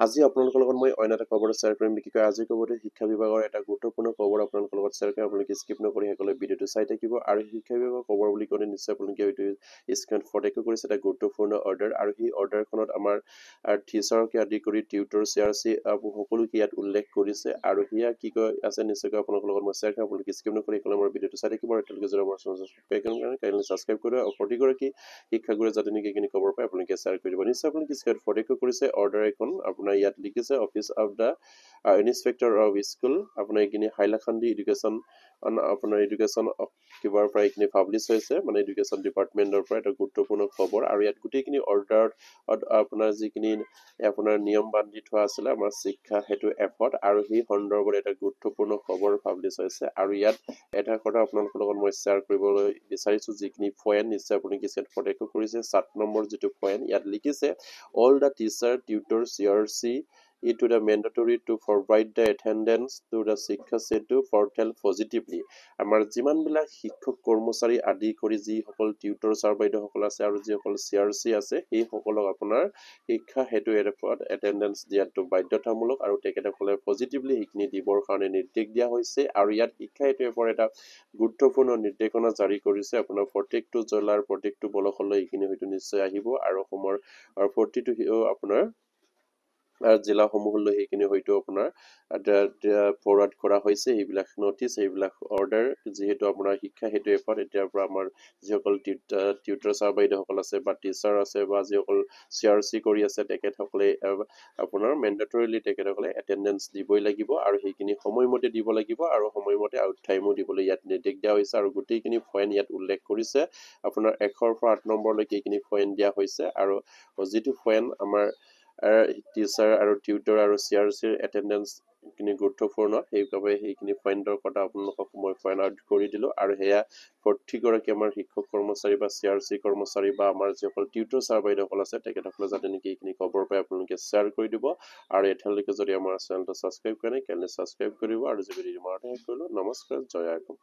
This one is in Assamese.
আজি আপোনালোকৰ লগত মই অন্য এটা খবৰ শ্বেয়াৰ কৰিম কি কয় আজি খবৰটো শিক্ষা বিভাগৰ এটা গুৰুত্বপূৰ্ণ খবৰ আপোনালোকৰ লগত শ্বেয়াৰ কৰিম আপোনালোকে স্কিপ নকৰি সকলোৱে ভিডিঅটো চাই থাকিব আৰু শিক্ষা বিভাগৰ খবৰ বুলি ক'লে নিশ্চয় আপোনালোকে এইটো স্ক্ৰীনত ফটো কৰিছে এটা গুৰুত্বপূৰ্ণ অৰ্ডাৰ আৰু সেই অৰ্ডাৰখনত আমাৰ টিচাৰকে আদি কৰি টিউটৰ চিআৰচি সকলোকে ইয়াত উল্লেখ কৰিছে আৰু হিয়া কি কয় আছে নিশ্চয়কৈ আপোনালোকৰ লগত মই শ্বেয়াৰ কৰিম আপোনালোকে স্কিপ নকৰি সকলোৱে মোৰ ভিডিঅটো চাই থাকিব আৰু তেওঁলোকে যদি আমাৰ চেনেলটো সাবস্ক্ৰাইব কৰিব আৰু প্ৰতিগৰাকী শিক্ষাগুৰুয়ে যাতে নেকি এইখিনি খবৰ পায় আপোনালোকে শ্বেয়াৰ কৰি দিব নিশ্চয় আপোনালোকে স্ক্ৰীনত ফটো কৰিছে অৰ্ডাৰ এখন আপোনাৰ ইয়াত লিখিছে office of the inspector of school আপোনাৰ এইখিনি হাইলাকান্দি এডুকেশ্যন আপোনাৰ এডুকেশ্যন কিবাৰ পৰা এইখিনি পাব্লিছ হৈছে মানে এডুকেশ্যন ডিপাৰ্টমেণ্টৰ পৰা এটা গুৰুত্বপূৰ্ণ খবৰ আৰু ইয়াত গোটেইখিনি অৰ্ডাৰত আপোনাৰ যিখিনি আপোনাৰ নিয়ম বান্ধি থোৱা আছিলে আমাৰ শিক্ষা হেতু এফত আৰু সেই সন্দৰ্ভত এটা গুৰুত্বপূৰ্ণ খবৰ পাব্লিছ হৈছে আৰু ইয়াত এটা কথা আপোনালোকৰ লগত মই শ্বেয়াৰ কৰিবলৈ বিচাৰিছো যিখিনি পইণ্ট নিশ্চয় আপুনি কিছু ফটো কৰিছে 7 নম্বৰ যিটো পইণ্ট ইয়াত লিখিছে all the teacher tutor CRC it to the mandatory to provide the attendance to the শিক্ষা সেতু portal positively আমাৰ যিমান বিলাক শিক্ষক কৰ্মচাৰী আদি কৰি যি সকল টিউটৰ ছাৰ বাইদেউ সকল আছে আৰু যি সকল CRC আছে এই সকলক আপোনাৰ শিক্ষা হেতু এপত এটেন্ডেন্স দিয়াটো বাধ্যতামূলক আৰু তেখেতসকলে পজিটিভলি এইখিনি দিবৰ কাৰণে নিৰ্দেশ দিয়া হৈছে আৰু ইয়াত শিক্ষা হেতু এপৰ এটা গুৰুত্বপূৰ্ণ নিৰ্দেশনা জাৰি কৰিছে আপোনাৰ প্ৰত্যেকটো জিলাৰ প্ৰত্যেকটো ব্লকলৈ এইখিনি হয়তো নিশ্চয় আহিব আৰু অসমৰ প্ৰতিটো আপোনাৰ জিলাসমূহলৈ এইখিনি হয়তো আপোনাৰ ফৰৱাৰ্ড কৰা হৈছে এইবিলাক নটিচ এইবিলাক অৰ্ডাৰ যেহেতু আপোনাৰ শিক্ষা হেতু এপত এতিয়াৰ পৰা আমাৰ যিসকল টিউটৰ ছাৰ বাইদেউসকল আছে বা টিচাৰ আছে বা যিসকল CRC কৰি আছে তেখেতসকলে আপোনাৰ মেন্ডেটৰিলি তেখেতসকলে এটেন্ডেন্স দিবই লাগিব আৰু সেইখিনি সময়মতে দিব লাগিব আৰু সময়মতে আউট টাইমো দিবলৈ ইয়াত নিৰ্দেশ দিয়া হৈছে আৰু গোটেইখিনি পইণ্ট ইয়াত উল্লেখ কৰিছে আপোনাৰ 1ৰ পৰা 8 নম্বৰলৈকে এইখিনি পইণ্ট দিয়া হৈছে আৰু যিটো পইণ্ট আমাৰ টিচাৰ আৰু টিউটৰ আৰু CRCৰ এটেন্ডেন্স কিনি গুৰুত্বপূৰ্ণ সেইবাবে সেইখিনি পইণ্টৰ কথা আপোনালোকক মই পইণ্ট আউট কৰি দিলো আৰু হেয়া প্ৰতিগৰাকী আমাৰ শিক্ষক কৰ্মচাৰী বা CRC কৰ্মচাৰী বা আমাৰ যিসকল টিউটৰ ছাৰ বাইদেউসকল আছে তেখেতসকলে যাতে নেকি এইখিনি খবৰ পাই আপোনালোকে শ্বেয়াৰ কৰি দিব আৰু এতিয়ালৈকে যদি আমাৰ চেনেলটো সাবস্ক্ৰাইব কৰে কেনে সাবস্ক্ৰাইব কৰিব আৰু যদি ভিডিঅ মাৰতে কৰিলো নমস্কাৰ জয় আইকম